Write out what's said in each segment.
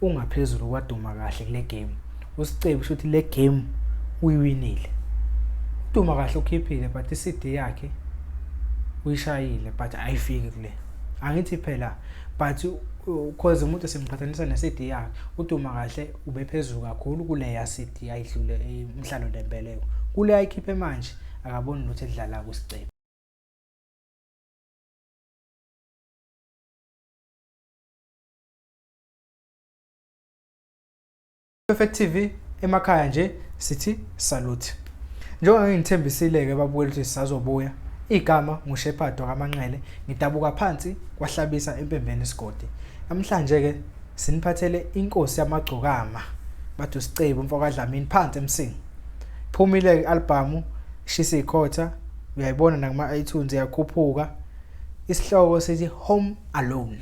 ungaphezulu kwaduma kahle kule game usicebi ukuthi le game uyiwinile. Uduma kahle ukhiphile but iCD yakhe uyishayile but ayifiki kule. Angithi phela but because umuntu simqhathanisa neCD yakhe uduma kahle ubephezulu kakhulu kule yaCD ayidlule emhlalo lempeleko. Kule ayikhiphe manje akaboni lutho edlala kusicebi. Effective emakhaya nje sithi salute. Njengoba ngithembisile ke babukeli ukuthi sisazobuya. Igama nguShepherd wakaManxele ngidabuka phansi kwahlabisa empembeni isigodi. Namhlanje ke siniphathele Inkosi Yamagcokama bathu sicebu mfoka Dlamini phansi emsini. Phumile ialbum shisa ikhotha uyayibona nakuma iTunes yakhuphuka. Isihloko sithi Home Alone.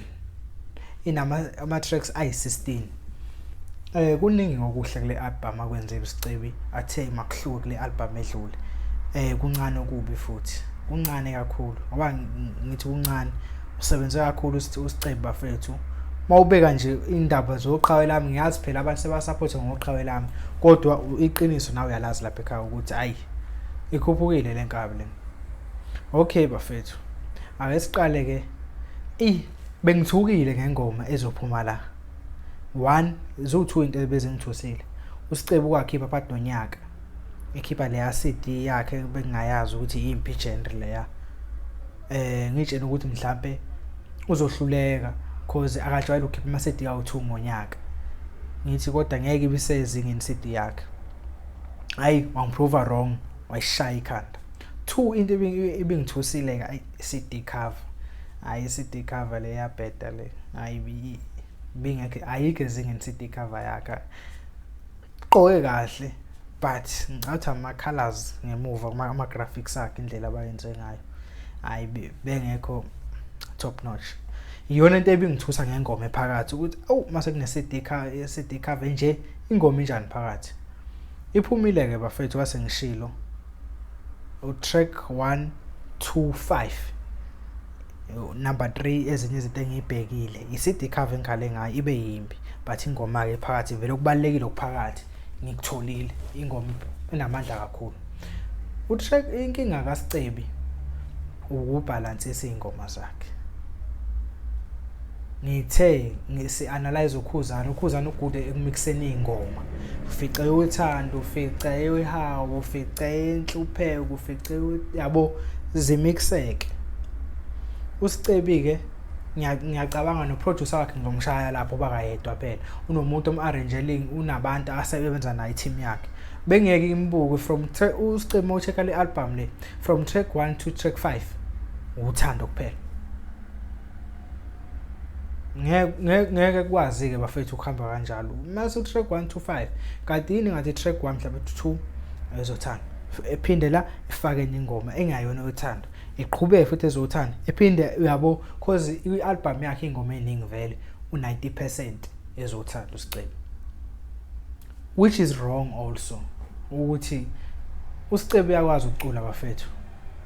Inama tracks ayi16. Kuningi ngokuhle kule album akwenzile usicebi athe makuhluke kule album edlule. Kuncane okubi futhi. Kuncane kakhulu ngoba ngithi kuncane usebenze kakhulu usicebi bafethu. Mawubeka nje indaba zoqhawe lami ngiyazi phela abantu sebasupport ngoqhawe lami kodwa iqiniso nawe uyalazi lapha ekhaya ukuthi ayi ikhuphukile lenkabi le. Okay bafethu. Ake siqale ke bengithukile ngengoma ezophuma la. 1 zo2 into ebezengithusile. Usicebu kwakhipha phakathi nonyaka. Ekhipha le CD yakhe bengingayazi ukuthi imphi genre leya. Ngitshela ukuthi mhlambe uzohluleka because akajwayele ukukhipha ama CD awu2 ngonyaka. Ngithi kodwa ngeke ibisezingeni CD yakhe. Hayi wangiprove wrong wayishaya ikhanda. 2 into ebengithusile ka CD cover. Hayi CD cover le ya better le. Hayi bingeke ayike ezingeni CD cover yakhe. Qoke kahle but ngathi ama colors ngemuva ama graphics akhe indlela abayenze ngayo hayi bengekho top notch. Iyona into ebingithusa ngengoma ephakathi ukuthi mase kune CD cover nje ingoma injani phakathi. Iphumile ke bafethu wase ngishilo track 1 2 5 number 3 ezinye izinto engiyibhekile iCD cover engikhale ngayo ibe yimbi but ingoma ke phakathi vele kubalekile okuphakathi ngikutholile ingoma enamandla kakhulu. Utrack inkinga kaSicebi ukubalance izingoma zakhe. Ngithe ngisi-analyze ukhuzana ugude ekumixeni ingoma. Ufice uthando, ufice ihawu, ufice inhlupheko, ufice yabo zimixeke. Usicebi ke ngiyacabanga noproducer wakhe ngomshaya lapho bakayedwa phela. Unomuntu omarrangeling unabantu asebenza naye team yakhe. Bengeke imbuke from usicebi mawucheka le album le from track 1 to track 5 uthando kuphela. Ngeke kwazi ke bafethu ukuhamba kanjalo. Mase track 1 to 5 kanti yini ngathi track 1 mhlawumbe 2 ezothanda. Ephinde la ifake ingoma engayona uthando. Iqhubeke futhi ezothanda. Ephinde uyabo because ialbum yakhe ingoma eningi vele u90% ezothanda usicebi. Which is wrong also. Ukuthi usicebi yakwazi ukucula bafethu.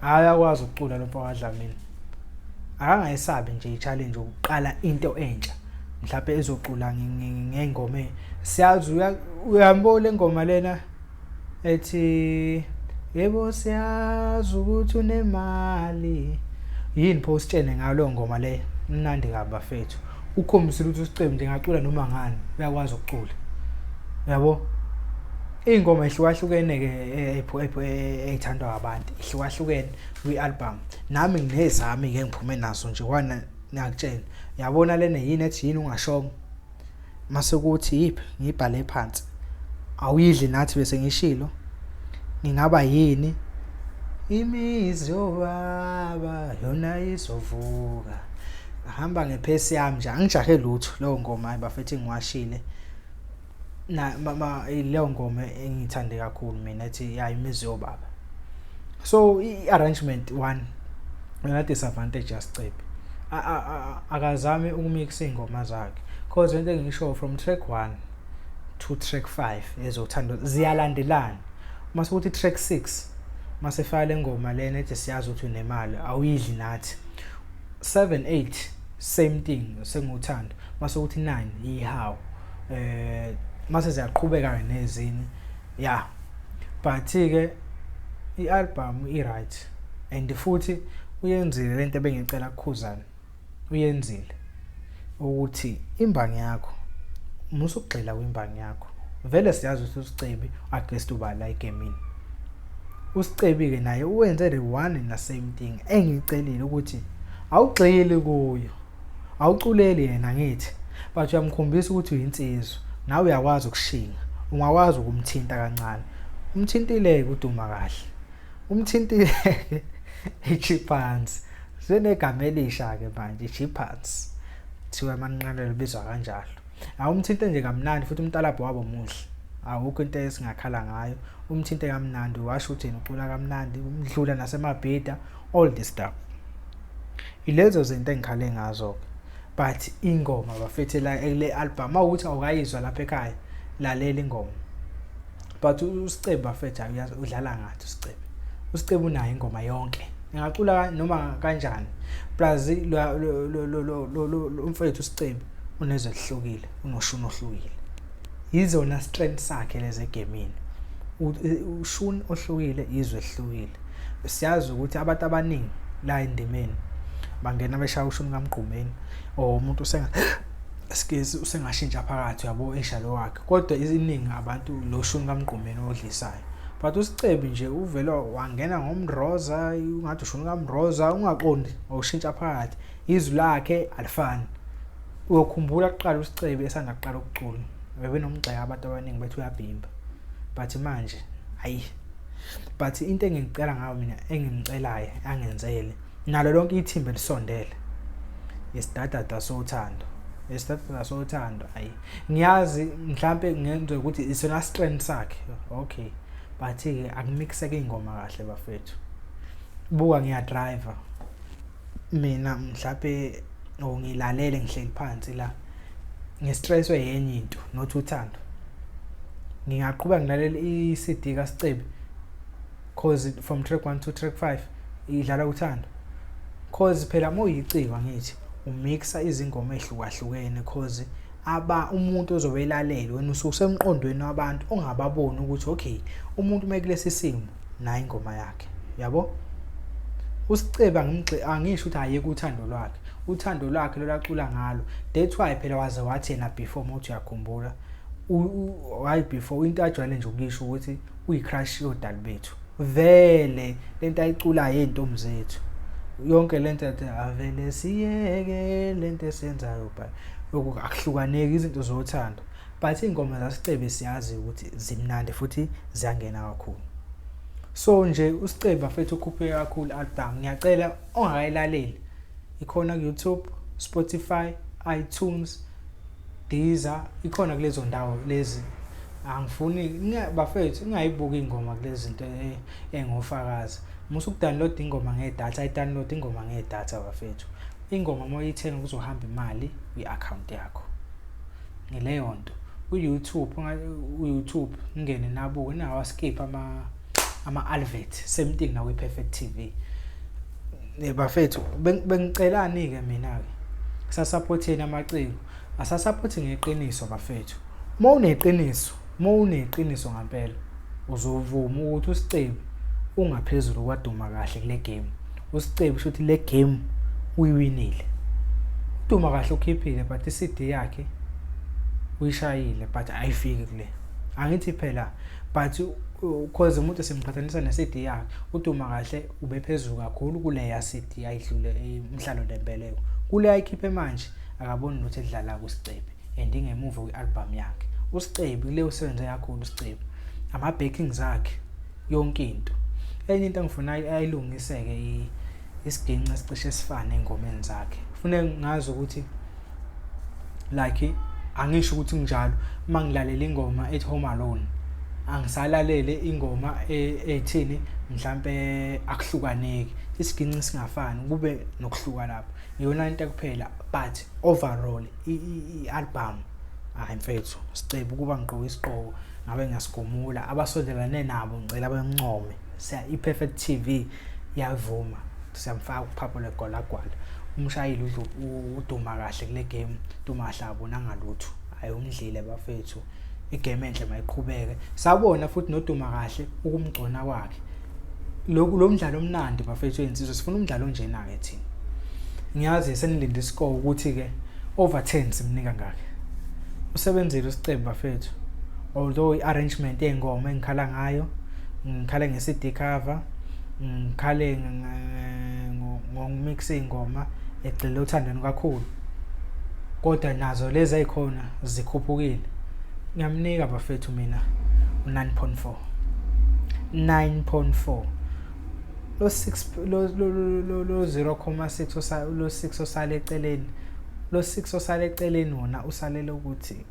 Ayakwazi ukucula lo mfowabo Dlamini. Akangayisabi nje i-challenge ukuqala into entsha. Mhlawumbe ezocula ngengoma. Siyazi uyambona ingoma lena ethi yebo siyazi ukuthi unemali. Yini pho usitshene ngayo lo ngoma le mnandi kabi bafethu. Ukhombisile ukuthi usicebi ngingacula noma ngani uyakwazi ukucula. Yabo ingoma ihlukahlukene ke ethandwa abantu ihlukahlukene kwi-album. Nami nginezami ke ngiphume nazo nje kwana ngiyakutshela. Yabona lena yini ethi yini ungashongo. Mase kuthi yiphi ngibhale phansi. Awuyidli nathi bese ngishilo. Ngingaba yini imizi yobaba yona izovuka. Ahamba ngephesi yami nje angijahe lutho lo ngoma bafethu ngiwashile. Na mama leyo ngoma engithande kakhulu mina ethi ya imizi yobaba. So i-arrangement 1 una disadvantage yaSicebi. Akazame ukumixa ingoma zakhe because into engisho from track 1 to track 5 ezothando ziyalandelana. Mase ukuthi track 6 mase file ngoma lena ethi siyazi ukuthi unemali awuyidli nathi. 7 8 same thing senguthando. Mase ukuthi 9 ihawu mase ziyaqhubeka nezini yeah but ke i-album i-right and futhi uyenzile lento ebengicela kukhuzana uyenzile ukuthi imbangi yakho musukugxila kwimbangi yakho vele siyazi ukuthi uSicebi against ubala egamini uSicebi ke naye uwenze the one and the same thing engicelile ukuthi awugxili kuyo awuculeli yena ngithi but uyamkhombisa ukuthi uyinsizwa nawe uyakwazi ukushinga ungakwazi ukumthinta kancane umthintile uduma kahle umthintile ichipans senegama elisha ke manje ichipans thiwa amanqane libizwa kanjalo awumthinte nje kamnandi futhi umntalabho wabo muhle awukho into esingakhala ngayo umthinte kamnandi washo uthini ucula kamnandi umdlula nasemabhida all this stuff ilezo zinto engikhale ngazo but ingoma bafethe la le album awuthi awukayizwa lapha ekhaya lalela ingoma but uSicebi bafethe udlala ngathi uSicebi unayo ingoma yonke ngicula noma kanjani plus umfethu uSicebi unezehlukile unoshuni ohlukile yizona strength sakhe leze gamini ushuni ohlukile izwe ehlukile siyazi ukuthi abantu abaningi la endimeni bangena beshaya ushuni kaMgqumeni umuntu usengashintsha phakathi yabo eshalo wakhe kodwa iziningi abantu lo shuni kaMgqumeni odlisayo but uSicebi nje uvela wangena ngomroza ungathi ushuni kaMroza ungaqondi awushintsha phakathi izwi lakhe alifani uyokhumbula kuqala uSicebi esanda kuqala ukucula bebenomgxeka abantu abaningi bethu uyabhimba but manje hayi but into engicela ngayo mina engimcelayo angenzele nalo lonke ithimba lisondele yesidadada sothando hayi ngiyazi mhlambe ngenze ukuthi isona strength sakhe okay but ke akumixeke ingoma kahle bafethu buka ngiya driver mina mhlambe ngilalele ngihleli phansi la ngistresswe yenye into not uthando ngingaqhubeka ngilalela iCD kaSicebi cause from track 1 to track 5 idlala uthando cause phela moyicikwa ngithi umixa izingoma ehlukahlukene cause umuntu ozobelalela wena ususemqondweni wabantu ongababoni ukuthi okay umuntu mekulesi simo nayi ingoma yakhe yabo uSicebi angisho ukuthi ayeke uthando lwakhe lolacula ngalo that's why phela waze wathi yena before mothi uyakhumbula why before into ajwayele nje ukisho ukuthi uyicrush yodali bethu vele lento ayicula yentombi zethu yonke lento avele siyeke lento esenzayo bha akuhlukaneki izinto zothando but ingoma zaSicebi siyazi ukuthi zimnandi futhi ziyangena kakhulu so nje uSicebi bafethu ukhuphe kakhulu album ngiyacela ongakayilaleli ikhona ku YouTube Spotify iTunes Deezer ikhona kulezo ndawo lezi angifuni bafethu ungayibuka ingoma kulezi zinto engofakazi musukudownload ingoma ngedatha idownload ingoma ngedatha bafethu ingoma moyithenga kuzohamba imali kwi-account yakho ngeleyo nto ku-YouTube ngene nabuke nawa skip ama-advert same thing nawe Perfect TV bafethu bengicelani ke mina ke sasupporteni amaciko asasupporti ngeqiniso bafethu mawuneqiniso ngempela uzovuma ukuthi uSicebi ungaphezulu kwaduma kahle kule game uSicebi shothi le game uyiwinile uduma kahle ukhiphile but iCD yakhe uyishayile but ayifiki kule angithi phela but cause umuntu simqhathanisa neCD yakhe uduma kahle ubephezulu kakhulu kule yaCD ayidlule emhlalo lempeleko kule ayikhiphe manje akaboni ukuthi edlala kuSicebi and ingemuva kwialbum yakhe uSicebi le usebenze kakhulu uSicebi ama backings akhe yonke into enye into engifuna ayilungiseke isiginci esicishe esifane engomeni zakhe ufune ngazi ukuthi like angisho ukuthi njalo mangilalela ingoma ethi Home Alone angisalalele ingoma ethini mhlambe akuhlukaneki isiginci singafani kube nokuhluka lapho iyona into kuphela but overall ialbum mfethu Sicebi kuba ngiqoka isiqoko ngabe ngiyasigomula abasondelane nabo ngicela abancome siya iPerfect TV yavuma siyamfaka uphapho legolagwala umshayeli uduma kahle kule game duma kahle abona ngalutho ayumdlile bafethu igame enhle mayiqhubeke sabona futhi noduma kahle ukumgcona kwakhe lo mdlalo omnandi bafethu insizwe sifuna umdlalo onjena ke thina ngiyazi senilinde iscore ukuthi ke over 10 simnika ngakhe usebenzile usicebe bafethu although iarrangement yengoma engikhala ngayo ngikhale nge-CD cover ngikhale ngomix ingoma egxile uthandweni kakhulu kodwa nazo lezi ayikhona zikhuphukile ngiyamnika bafethu mina 9.4 lo 6 lo 0.6 lo 6 osale eceleni lo 6 osale eceleni wona usalele ukuthi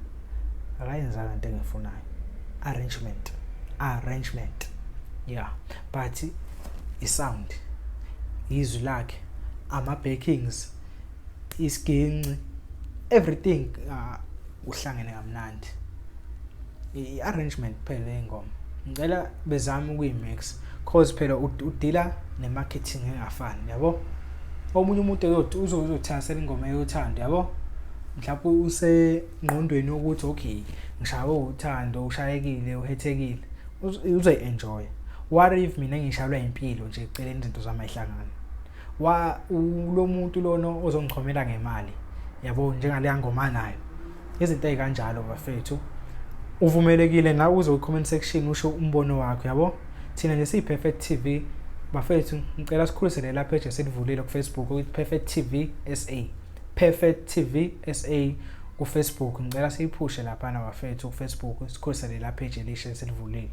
akayenza into engifunayo arrangement yeah but isound izwi lakhe ama backings isiginci everything uhlangene kamnandi iarrangement phela ingoma ngicela bezama ukuyimix cause phela udila nemarketing engafani yabo omunye umuntu uzothasela ingoma eyothanda yabo mhlawumbe usengqondweni ukuthi okay ngishawe uthando ushayekile uhethekile uzoenjoy what if mina ngishayelwa impilo nje eceleni izinto zamayihlangana lo muntu lona ozongichomela ngemali yabo njengale ngoma nayo izinto ezikanjalo bafethu uvumelekile nawe uzo comment section usho umbono wakho yabo thina nje siyi Perfect TV bafethu ngicela sikhulisele la page esilivulile ku Facebook ukuthi Perfect TV SA Perfect TV SA ku Facebook ngicela siyiphushe lapha na bafethu ku Facebook sikhulisele la page elisha esilivulile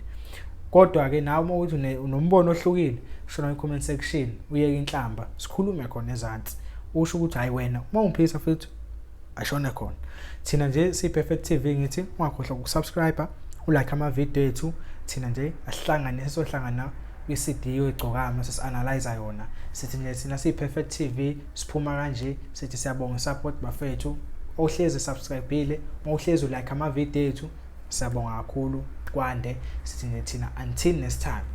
kodwa ke nawe uma uthi unombono ohlukile shona ku comment section uyeke inhlamba sikhulume khona ezantsi usho ukuthi hayi wena uma ungiphisa futhi ashona khona thina nje si Perfect TV ngithi ungakhohlwa ukusubscribe ulike ama video ethu thina nje asihlangane sohlangana kwi-CD yoGcokama sesianalyze yona sithi nje thina si Perfect TV siphuma kanje sithi siyabonga support bafethu ohlezi subscribeile ohlezi ulike ama video ethu siyabonga kakhulu kwande sithi nje thina until next time.